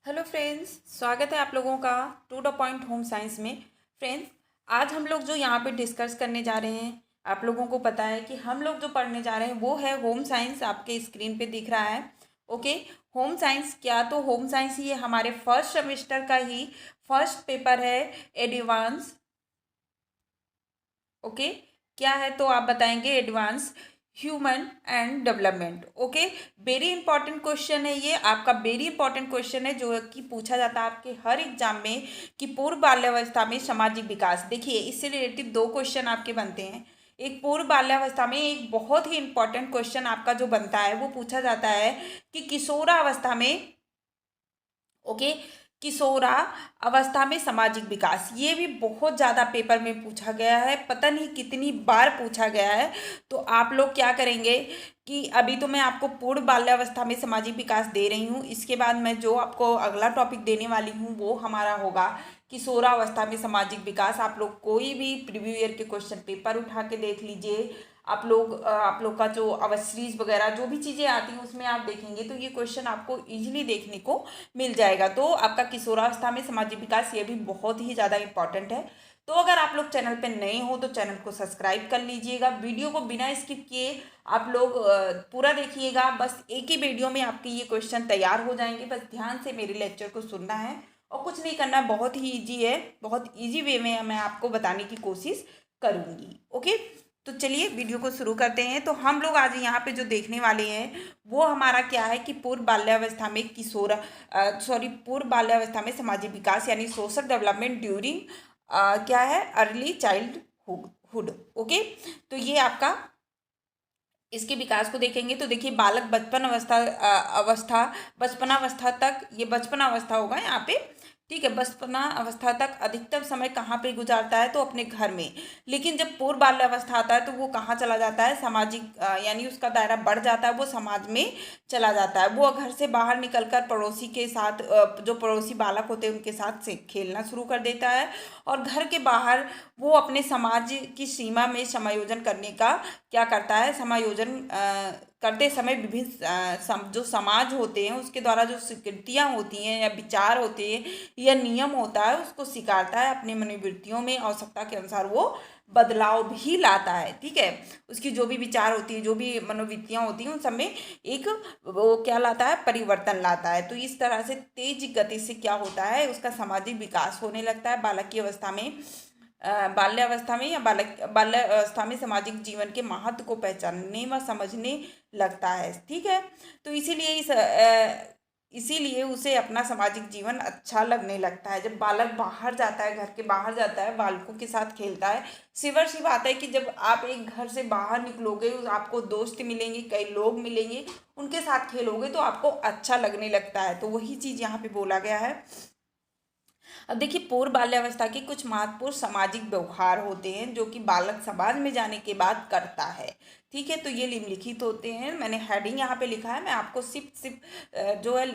Hello friends, स्वागत है आप लोगों का to the point home science में। फ्रेंड्स, आज हम लोग जो यहाँ पे डिस्कस करने जा रहे हैं, आप लोगों को पता है कि हम लोग जो पढ़ने जा रहे हैं वो है होम साइंस। आपके स्क्रीन पे दिख रहा है। ओके, होम साइंस क्या, तो होम साइंस ये हमारे फर्स्ट सेमेस्टर का ही फर्स्ट पेपर है, एडवांस। ओके, क्या है तो आप बताएंगे, advance human and development. Okay, very important question है ये आपका, वेरी इंपॉर्टेंट क्वेश्चन है जो कि पूछा जाता है आपके हर एग्जाम में कि पूर्व बाल्यावस्था में सामाजिक विकास। देखिए, इससे रिलेटेड दो क्वेश्चन आपके बनते हैं। एक पूर्व बाल्यावस्था में एक बहुत ही इंपॉर्टेंट क्वेश्चन आपका जो बनता है वो पूछा जाता है कि किशोरावस्था में, ओके, किशोरा अवस्था में सामाजिक विकास। ये भी बहुत ज़्यादा पेपर में पूछा गया है, पता नहीं कितनी बार पूछा गया है। तो आप लोग क्या करेंगे कि अभी तो मैं आपको पूर्व बाल्यावस्था में सामाजिक विकास दे रही हूँ, इसके बाद मैं जो आपको अगला टॉपिक देने वाली हूँ वो हमारा होगा किशोरावस्था में सामाजिक विकास। आप लोग कोई भी प्रीवियस ईयर के क्वेश्चन पेपर उठा के देख लीजिए। आप लोग का जो अवसीरीज वगैरह जो भी चीज़ें आती हैं उसमें आप देखेंगे तो ये क्वेश्चन आपको इजीली देखने को मिल जाएगा। तो आपका किशोरावस्था में सामाजिक विकास ये भी बहुत ही ज़्यादा इंपॉर्टेंट है। तो अगर आप लोग चैनल पे नए हो तो चैनल को सब्सक्राइब कर लीजिएगा। वीडियो को बिना स्किप किए आप लोग पूरा देखिएगा। बस एक ही वीडियो में आपके ये क्वेश्चन तैयार हो जाएंगे। बस ध्यान से मेरे लेक्चर को सुनना है और कुछ नहीं करना, बहुत ही ईजी है, बहुत ईजी वे में मैं आपको बताने की कोशिश करूँगी। ओके, तो चलिए वीडियो को शुरू करते हैं। तो हम लोग आज यहाँ पे जो देखने वाले हैं वो हमारा क्या है कि पूर्व बाल्यावस्था में पूर्व बाल्यावस्था में सामाजिक विकास यानी सोशल डेवलपमेंट ड्यूरिंग क्या है, अर्ली चाइल्डहुड। ओके, तो ये आपका इसके विकास को देखेंगे तो देखिए, बालक बचपनावस्था तक, ये बचपनावस्था होगा यहाँ पे, ठीक है। बचपना अवस्था तक अधिकतर समय कहाँ पे गुजारता है, तो अपने घर में। लेकिन जब पूर्व बाल्यावस्था आता है तो वो कहाँ चला जाता है, सामाजिक यानी उसका दायरा बढ़ जाता है, वो समाज में चला जाता है। वो घर से बाहर निकलकर पड़ोसी के साथ जो पड़ोसी बालक होते हैं उनके साथ से खेलना शुरू कर देता है। और घर के बाहर वो अपने समाज की सीमा में समायोजन करने का क्या करता है, समायोजन करते समय विभिन्न जो समाज होते हैं उसके द्वारा जो स्वीकृतियाँ होती हैं या विचार होते हैं या नियम होता है उसको स्वीकारता है। अपने मनोवृत्तियों में आवश्यकता के अनुसार वो बदलाव भी लाता है, ठीक है। उसकी जो भी विचार होती है, जो भी मनोवृत्तियाँ होती हैं उन सब में एक वो क्या लाता है, परिवर्तन लाता है। तो इस तरह से तेज गति से क्या होता है, उसका सामाजिक विकास होने लगता है बालक की अवस्था में, बाल्यावस्था में या बाल्यावस्था में सामाजिक जीवन के महत्व को पहचानने व समझने लगता है, ठीक है। तो इसीलिए उसे अपना सामाजिक जीवन अच्छा लगने लगता है। जब बालक बाहर जाता है, घर के बाहर जाता है, बालकों के साथ खेलता है, सिवर सी बात है कि जब आप एक घर से बाहर निकलोगे आपको दोस्त मिलेंगे, कई लोग मिलेंगे, उनके साथ खेलोगे तो आपको अच्छा लगने लगता है। तो वही चीज़ यहाँ पे बोला गया है। अब देखिए, पूर्व बाल्यावस्था के कुछ महत्वपूर्ण सामाजिक व्यवहार होते हैं जो कि बालक समाज में जाने के बाद करता है, ठीक है। तो ये निम्नलिखित होते हैं, मैंने हेडिंग यहाँ पे लिखा है, मैं आपको सिर्फ जो है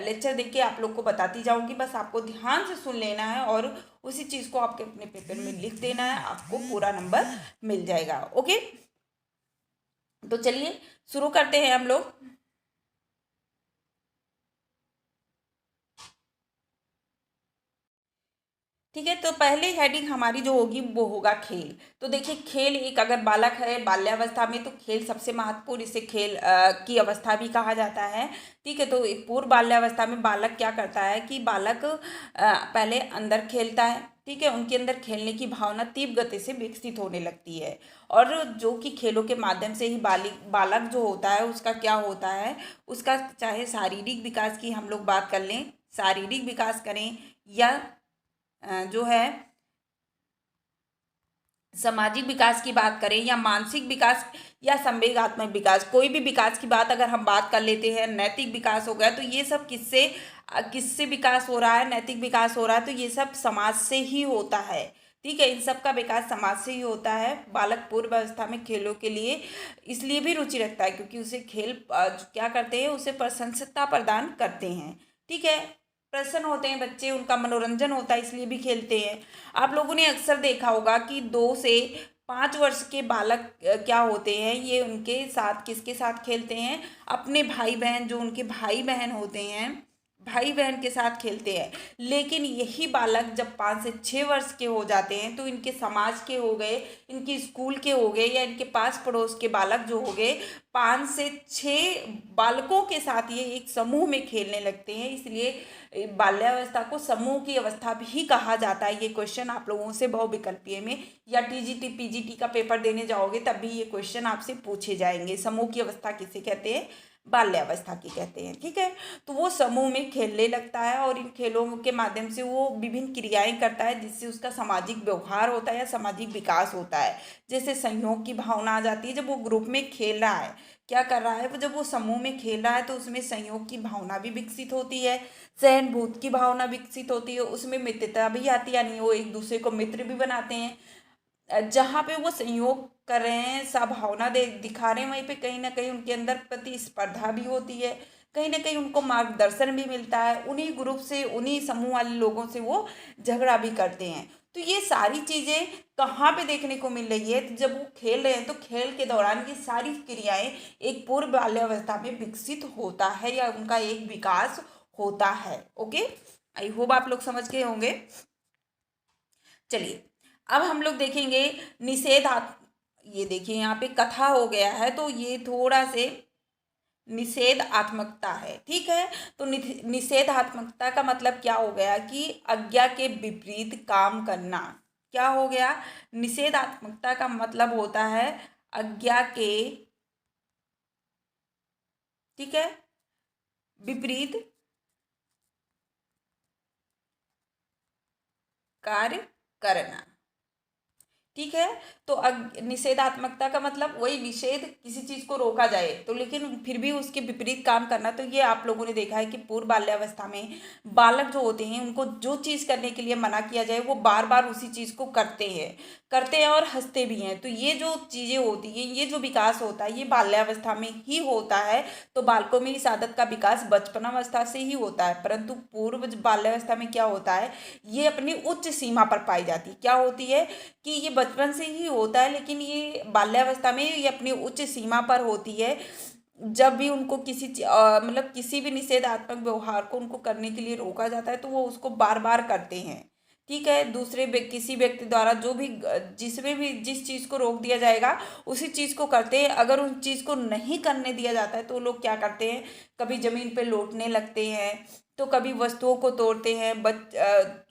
लेक्चर देख के आप लोग को बताती जाऊँगी। बस आपको ध्यान से सुन लेना है और उसी चीज़ को आपके अपने पेपर में लिख देना है, आपको पूरा नंबर मिल जाएगा। ओके, तो चलिए शुरू करते हैं हम लोग। ठीक है, तो पहले हेडिंग हमारी जो होगी वो होगा खेल। तो देखिए, खेल एक, अगर बालक है बाल्यावस्था में तो खेल सबसे महत्वपूर्ण, इसे खेल की अवस्था भी कहा जाता है, ठीक है। तो पूर्व बाल्यावस्था में बालक क्या करता है कि बालक पहले अंदर खेलता है, ठीक है। उनके अंदर खेलने की भावना तीव्र गति से विकसित होने लगती है। और जो कि खेलों के माध्यम से ही बालक जो होता है उसका क्या होता है, उसका चाहे शारीरिक विकास की हम लोग बात कर लें, शारीरिक विकास करें या जो है सामाजिक विकास की बात करें या मानसिक विकास या संवेगात्मक विकास, कोई भी विकास की बात अगर हम बात कर लेते हैं, नैतिक विकास हो गया, तो ये सब किससे किससे विकास हो रहा है, नैतिक विकास हो रहा है, तो ये सब समाज से ही होता है, ठीक है। इन सब का विकास समाज से ही होता है। बालक पूर्व अवस्था में खेलों के लिए इसलिए भी रुचि रखता है क्योंकि उसे खेल क्या करते हैं, उसे प्रसन्नता प्रदान करते हैं, ठीक है। प्रसन्न होते हैं बच्चे, उनका मनोरंजन होता है, इसलिए भी खेलते हैं। आप लोगों ने अक्सर देखा होगा कि 2 से 5 वर्ष के बालक क्या होते हैं, ये उनके साथ किसके साथ खेलते हैं, अपने भाई बहन, जो उनके भाई बहन होते हैं भाई बहन के साथ खेलते हैं। लेकिन यही बालक जब 5 से 6 वर्ष के हो जाते हैं तो इनके समाज के हो गए, इनके स्कूल के हो गए, या इनके पास पड़ोस के बालक जो हो गए, 5 से 6 बालकों के साथ ये एक समूह में खेलने लगते हैं। इसलिए बाल्यावस्था को समूह की अवस्था भी कहा जाता है। ये क्वेश्चन आप लोगों से बहुविकल्पीय में या टीजीटी पीजीटी का पेपर देने जाओगे तब भी ये क्वेश्चन आपसे पूछे जाएंगे। समूह की अवस्था किसे कहते हैं? बाल्यावस्था की कहते हैं। ठीक है, तो वो समूह में खेलने लगता है और इन खेलों के माध्यम से वो विभिन्न क्रियाएं करता है जिससे उसका सामाजिक व्यवहार होता है या सामाजिक विकास होता है। जैसे संयोग की भावना आ जाती है जब वो ग्रुप में खेल रहा है, क्या कर रहा है वो, जब वो समूह में खेल रहा है तो उसमें संयोग की भावना भी विकसित होती है, सहनभूत की भावना विकसित होती है, उसमें मित्रता भी आती है, यानी वो एक दूसरे को मित्र भी बनाते हैं। जहाँ पे वो संयोग कर रहे हैं, सद्भावना दे दिखा रहे हैं, वहीं पे कहीं ना कहीं उनके अंदर प्रतिस्पर्धा भी होती है, कहीं ना कहीं उनको मार्गदर्शन भी मिलता है। उन्हीं ग्रुप से, उन्हीं समूह वाले लोगों से वो झगड़ा भी करते हैं। तो ये सारी चीज़ें कहाँ पे देखने को मिल रही है? तो जब वो खेल रहे हैं तो खेल के दौरान ये सारी क्रियाएं एक पूर्व बाल्यावस्था में विकसित होता है या उनका एक विकास होता है। ओके, आई होप आप लोग समझ गए होंगे। चलिए अब हम लोग देखेंगे ये देखिए यहाँ पे कथा हो गया है तो ये थोड़ा से निषेधात्मकता है। ठीक है, तो निषेधात्मकता का मतलब क्या हो गया कि आज्ञा के विपरीत काम करना। क्या हो गया? निषेधात्मकता का मतलब होता है आज्ञा के, ठीक है, विपरीत कार्य करना। ठीक है, तो निषेधात्मकता का मतलब वही निषेध, किसी चीज को रोका जाए तो लेकिन फिर भी उसके विपरीत काम करना। तो ये आप लोगों ने देखा है कि पूर्व बाल्यावस्था में बालक जो होते हैं उनको जो चीज करने के लिए मना किया जाए वो बार बार उसी चीज को करते हैं और हंसते भी हैं। तो ये जो चीजें होती हैं, ये जो विकास होता है, ये बाल्यावस्था में ही होता है। तो बालकों में इस आदत का विकास बचपनावस्था से ही होता है, परंतु पूर्व बाल्यावस्था में क्या होता है, ये अपनी उच्च सीमा पर पाई जाती है। क्या होती है कि ये बचपन से ही होता है लेकिन ये बाल्यावस्था में ये अपनी उच्च सीमा पर होती है। जब भी उनको मतलब किसी भी निषेधात्मक व्यवहार को उनको करने के लिए रोका जाता है तो वो उसको बार बार करते हैं। ठीक है, किसी व्यक्ति द्वारा जो भी जिसमें भी जिस चीज़ को रोक दिया जाएगा उसी चीज़ को करते हैं। अगर उस चीज़ को नहीं करने दिया जाता है तो लोग क्या करते हैं, कभी ज़मीन पे लौटने लगते हैं, तो कभी वस्तुओं को तोड़ते हैं।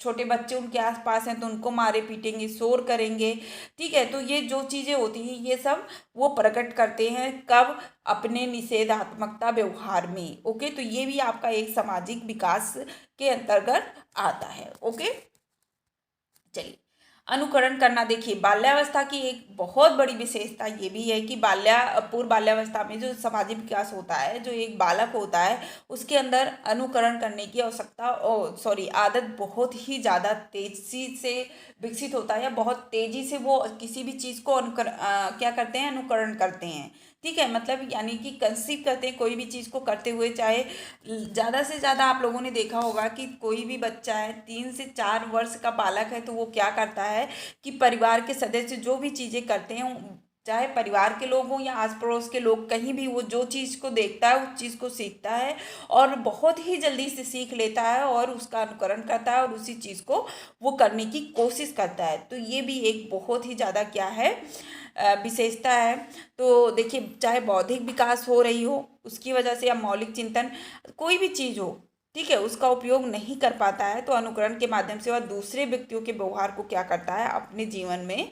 छोटे बच्चे उनके आसपास हैं तो उनको मारे पीटेंगे, शोर करेंगे। ठीक है, तो ये जो चीज़ें होती हैं ये सब वो प्रकट करते हैं कब? अपने निषेधात्मकता व्यवहार में। ओके, तो ये भी आपका एक सामाजिक विकास के अंतर्गत आता है। ओके, चलिए अनुकरण करना। देखिए बाल्यावस्था की एक बहुत बड़ी विशेषता ये भी है कि पूर्व बाल्यावस्था में जो सामाजिक विकास होता है, जो एक बालक होता है उसके अंदर अनुकरण करने की आदत बहुत ही ज़्यादा तेजी से विकसित होता है, या बहुत तेजी से वो किसी भी चीज़ को क्या करते हैं, अनुकरण करते हैं। ठीक है, मतलब यानी कि कंसीव करते हैं कोई भी चीज़ को करते हुए। चाहे ज़्यादा से ज़्यादा आप लोगों ने देखा होगा कि कोई भी बच्चा है 3 से 4 वर्ष का बालक है तो वो क्या करता है कि परिवार के सदस्य जो भी चीज़ें करते हैं, चाहे परिवार के लोग हों या आस पड़ोस के लोग, कहीं भी वो जो चीज़ को देखता है उस चीज़ को सीखता है और बहुत ही जल्दी से सीख लेता है और उसका अनुकरण करता है और उसी चीज़ को वो करने की कोशिश करता है। तो ये भी एक बहुत ही ज़्यादा क्या है, विशेषता है। तो देखिए चाहे बौद्धिक विकास हो रही हो उसकी वजह से, या मौलिक चिंतन, कोई भी चीज़ हो, ठीक है, उसका उपयोग नहीं कर पाता है तो अनुकरण के माध्यम से वह दूसरे व्यक्तियों के व्यवहार को क्या करता है, अपने जीवन में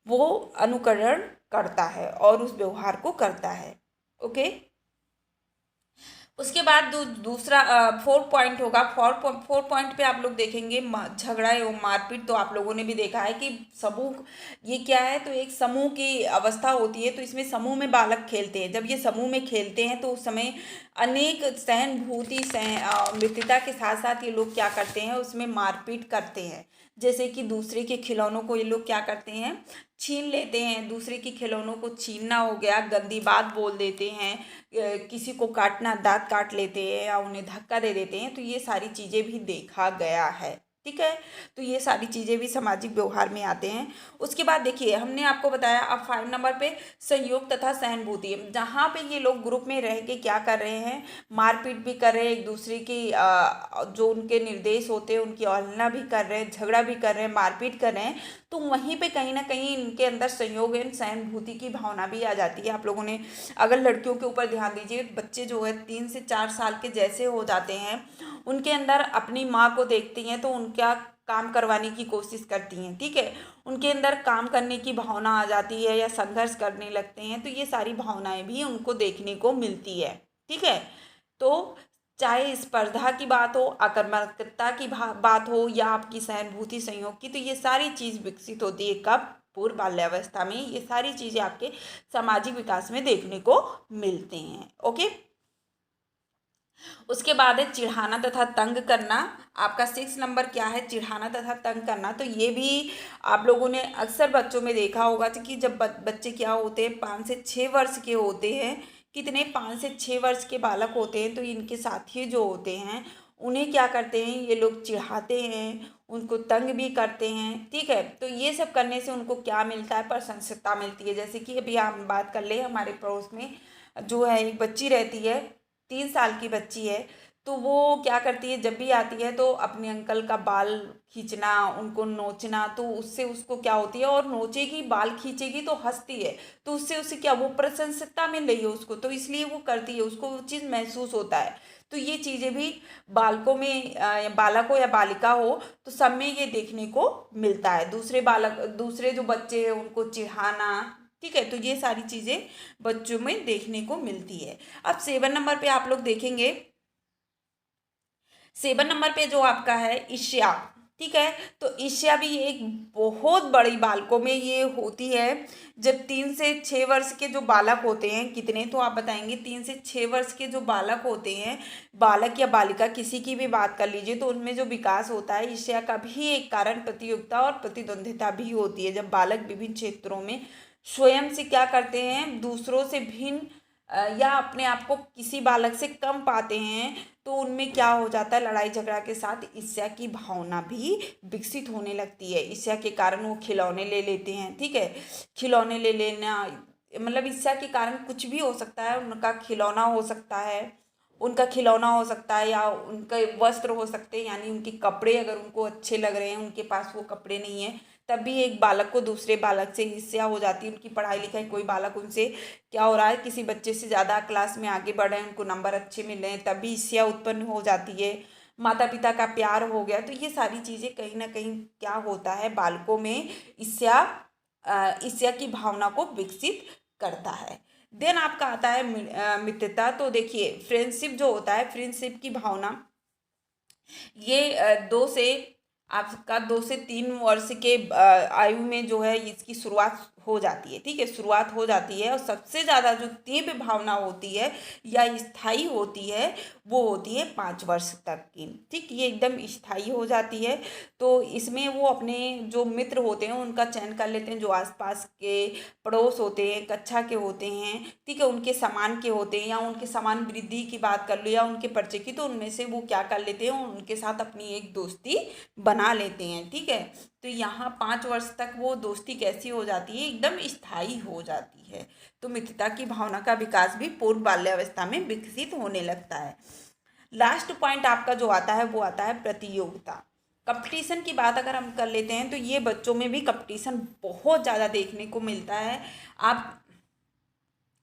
वो अनुकरण करता है और उस व्यवहार को करता है। ओके, उसके बाद दूसरा 4 पॉइंट होगा। 4 पॉइंट पे आप लोग देखेंगे झगड़ा एवं मारपीट। तो आप लोगों ने भी देखा है कि समूह, ये क्या है, तो एक समूह की अवस्था होती है। तो इसमें समूह में बालक खेलते हैं। जब ये समूह में खेलते हैं तो उस समय अनेक सहानुभूति मित्रता के साथ साथ ये लोग क्या करते हैं, उसमें मारपीट करते हैं। जैसे कि दूसरे के खिलौनों को ये लोग क्या करते हैं, छीन लेते हैं। दूसरे के खिलौनों को छीनना हो गया, गंदी बात बोल देते हैं, किसी को काटना, दांत काट लेते हैं या उन्हें धक्का दे देते हैं। तो ये सारी चीज़ें भी देखा गया है। ठीक है। तो ये सारी चीज़ें भी सामाजिक व्यवहार में आते हैं। उसके बाद देखिए हमने आपको बताया अब 5 नंबर पे सहयोग तथा सहानुभूति, जहाँ पे ये लोग ग्रुप में रह के क्या कर रहे हैं, मारपीट भी कर रहे हैं, एक दूसरे की जो उनके निर्देश होते हैं उनकी अवहेलना भी कर रहे हैं, झगड़ा भी कर रहे हैं, मारपीट कर रहे हैं। तो वहीं पे कहीं ना कहीं इनके अंदर सहयोग एवं सहानुभूति की भावना भी आ जाती है। आप लोगों ने अगर लड़कियों के ऊपर ध्यान दीजिए, बच्चे जो है 3 से 4 साल के जैसे हो जाते हैं, उनके अंदर अपनी माँ को देखती हैं तो उनका काम करवाने की कोशिश करती हैं, ठीक है। उनके अंदर काम करने की भावना आ जाती है या संघर्ष करने लगते हैं, तो ये सारी भावनाएं भी उनको देखने को मिलती है, ठीक है। तो चाहे स्पर्धा की बात हो, आक्रामकता की बात हो या आपकी सहानुभूति संयोग की, तो ये सारी चीज़ विकसित होती है कब, पूर्व बाल्यावस्था में। ये सारी चीज़ें आपके सामाजिक विकास में देखने को मिलते हैं। ओके। उसके बाद है चिढ़ाना तथा तंग करना। आपका 6 नंबर क्या है, चिढ़ाना तथा तंग करना। तो ये भी आप लोगों ने अक्सर बच्चों में देखा होगा कि जब बच्चे क्या होते हैं, 5 से 6 वर्ष के होते हैं, कितने 5 से 6 वर्ष के बालक होते हैं, तो इनके साथी जो होते हैं उन्हें क्या करते हैं, ये लोग चिढ़ाते हैं, उनको तंग भी करते हैं, ठीक है। तो ये सब करने से उनको क्या मिलता है, प्रशंसता मिलती है। जैसे कि अभी हम बात कर ले, हमारे पड़ोस में जो है एक बच्ची रहती है, 3 साल की बच्ची है। तो वो क्या करती है, जब भी आती है तो अपने अंकल का बाल खींचना, उनको नोचना, तो उससे उसको क्या होती है, और नोचेगी, बाल खींचेगी तो हंसती है, तो उससे उसे क्या, वो प्रशंसता मिल रही है उसको, तो इसलिए वो करती है, उसको वो चीज़ महसूस होता है। तो ये चीज़ें भी बालकों में बालक हो या बालिका हो, तो सब में ये देखने को मिलता है। दूसरे जो बच्चे हैं उनको चिढ़ाना, ठीक है। तो ये सारी चीज़ें बच्चों में देखने को मिलती है। अब 7 नंबर पे आप लोग देखेंगे, 7 नंबर पे जो आपका है ईर्ष्या, ठीक है। तो ईर्ष्या भी एक बहुत बड़ी बालकों में ये होती है। जब 3 से 6 वर्ष के जो बालक होते हैं, कितने, तो आप बताएंगे, 3 से 6 वर्ष के जो बालक होते हैं, बालक या बालिका किसी की भी बात कर लीजिए, तो उनमें जो विकास होता है, ईर्ष्या का भी एक कारण प्रतियोगिता और प्रतिद्वंदिता भी होती है। जब बालक विभिन्न क्षेत्रों में स्वयं से क्या करते हैं, दूसरों से भिन्न या अपने आप को किसी बालक से कम पाते हैं, तो उनमें क्या हो जाता है, लड़ाई झगड़ा के साथ ईर्ष्या की भावना भी विकसित होने लगती है। ईर्ष्या के कारण वो खिलौने ले लेते हैं, ठीक है। खिलौने ले लेना मतलब ईर्ष्या के कारण कुछ भी हो सकता है, उनका खिलौना हो सकता है, या उनके वस्त्र हो सकते हैं, यानी उनके कपड़े अगर उनको अच्छे लग रहे हैं, उनके पास वो कपड़े नहीं है, तब भी एक बालक को दूसरे बालक से ईर्ष्या हो जाती है। उनकी पढ़ाई लिखाई, कोई बालक उनसे क्या हो रहा है, किसी बच्चे से ज़्यादा क्लास में आगे बढ़ रहे हैं, उनको नंबर अच्छे मिल रहे हैं, तब भी ईर्ष्या उत्पन्न हो जाती है। माता पिता का प्यार हो गया, तो ये सारी चीज़ें कहीं ना कहीं क्या होता है, बालकों में ईर्ष्या की भावना को विकसित करता है। देन आपका आता है मित्रता। तो देखिए फ्रेंडशिप जो होता है, फ्रेंडशिप की भावना, ये 2 से 3 वर्ष के आयु में जो है इसकी शुरुआत हो जाती है, ठीक है, शुरुआत हो जाती है। और सबसे ज़्यादा जो तीव्र भावना होती है या स्थायी होती है, वो होती है 5 वर्ष तक की, ठीक, ये एकदम स्थायी हो जाती है। तो इसमें वो अपने जो मित्र होते हैं उनका चयन कर लेते हैं, जो आसपास के पड़ोस होते हैं, कक्षा के होते हैं, ठीक है, उनके समान के होते हैं, या उनके समान वृद्धि की बात कर लो या उनके परिचय की, तो उनमें से वो क्या कर लेते हैं, उनके साथ अपनी एक दोस्ती बना लेते हैं, ठीक है। तो यहाँ 5 वर्ष तक वो दोस्ती कैसी हो जाती है, एकदम स्थायी हो जाती है। तो मित्रता की भावना का विकास भी पूर्व बाल्यावस्था में विकसित होने लगता है। लास्ट पॉइंट आपका जो आता है वो आता है प्रतियोगिता। कंपटीशन की बात अगर हम कर लेते हैं, तो ये बच्चों में भी कंपटीशन बहुत ज़्यादा देखने को मिलता है। आप,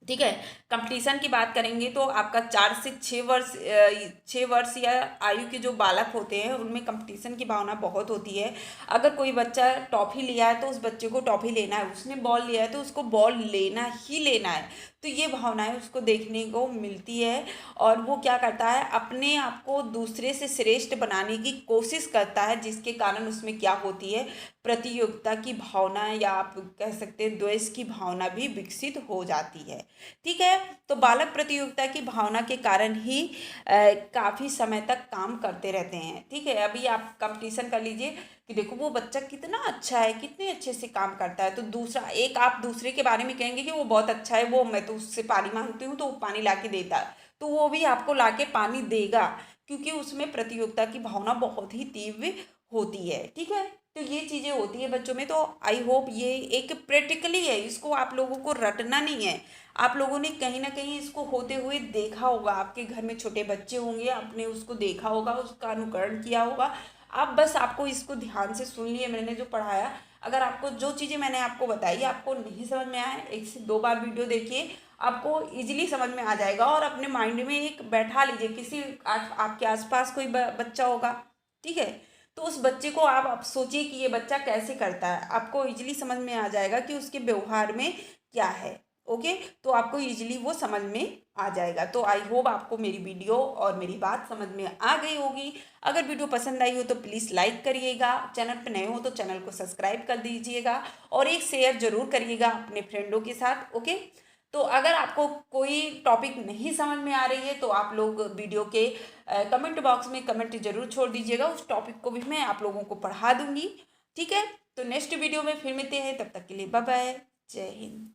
ठीक है, कंपटीशन की बात करेंगे तो आपका 4 से 6 वर्ष या आयु के जो बालक होते हैं उनमें कंपटीशन की भावना बहुत होती है। अगर कोई बच्चा टॉफ़ी लिया है तो उस बच्चे को टॉफ़ी लेना है, उसने बॉल लिया है तो उसको बॉल लेना ही लेना है, तो ये भावनाएं उसको देखने को मिलती है। और वो क्या करता है, अपने आप को दूसरे से श्रेष्ठ बनाने की कोशिश करता है, जिसके कारण उसमें क्या होती है, प्रतियोगिता की भावना, या आप कह सकते हैं द्वेष की भावना भी विकसित हो जाती है, ठीक है। तो बालक प्रतियोगिता की भावना के कारण ही काफ़ी समय तक काम करते रहते हैं, ठीक है। अभी आप कंपटीशन कर लीजिए कि देखो वो बच्चा कितना अच्छा है, कितने अच्छे से काम करता है, तो आप दूसरे के बारे में कहेंगे कि वो बहुत अच्छा है, वो मैं तो उससे पानी मांगती हूँ तो वो पानी ला के देता है, तो वो भी आपको ला के पानी देगा, क्योंकि उसमें प्रतियोगिता की भावना बहुत ही तीव्र होती है, ठीक है। तो ये चीज़ें होती है बच्चों में। तो आई होप ये एक प्रैक्टिकली है, इसको आप लोगों को रटना नहीं है। आप लोगों ने कहीं ना कहीं इसको होते हुए देखा होगा, आपके घर में छोटे बच्चे होंगे, आपने उसको देखा होगा, उसका अनुकरण किया होगा। आप बस आपको इसको ध्यान से सुन लिए मैंने जो पढ़ाया। अगर आपको जो चीज़ें मैंने आपको बताई आपको नहीं समझ में आए, 1 से 2 बार वीडियो देखिए, आपको इजीली समझ में आ जाएगा। और अपने माइंड में एक बैठा लीजिए, किसी आपके आसपास कोई बच्चा होगा, ठीक है, तो उस बच्चे को आप सोचिए कि ये बच्चा कैसे करता है, आपको इजीली समझ में आ जाएगा कि उसके व्यवहार में क्या है। ओके, तो आपको इजीली वो समझ में आ जाएगा। तो आई होप आपको मेरी वीडियो और मेरी बात समझ में आ गई होगी। अगर वीडियो पसंद आई हो तो प्लीज़ लाइक करिएगा, चैनल पर नए हो तो चैनल को सब्सक्राइब कर दीजिएगा, और एक शेयर जरूर करिएगा अपने फ्रेंडों के साथ। ओके, तो अगर आपको कोई टॉपिक नहीं समझ में आ रही है तो आप लोग वीडियो के कमेंट बॉक्स में कमेंट जरूर छोड़ दीजिएगा, उस टॉपिक को भी मैं आप लोगों को पढ़ा दूंगी, ठीक है। तो नेक्स्ट वीडियो में फिर मिलते हैं, तब तक के लिए बाय बाय, जय हिंद।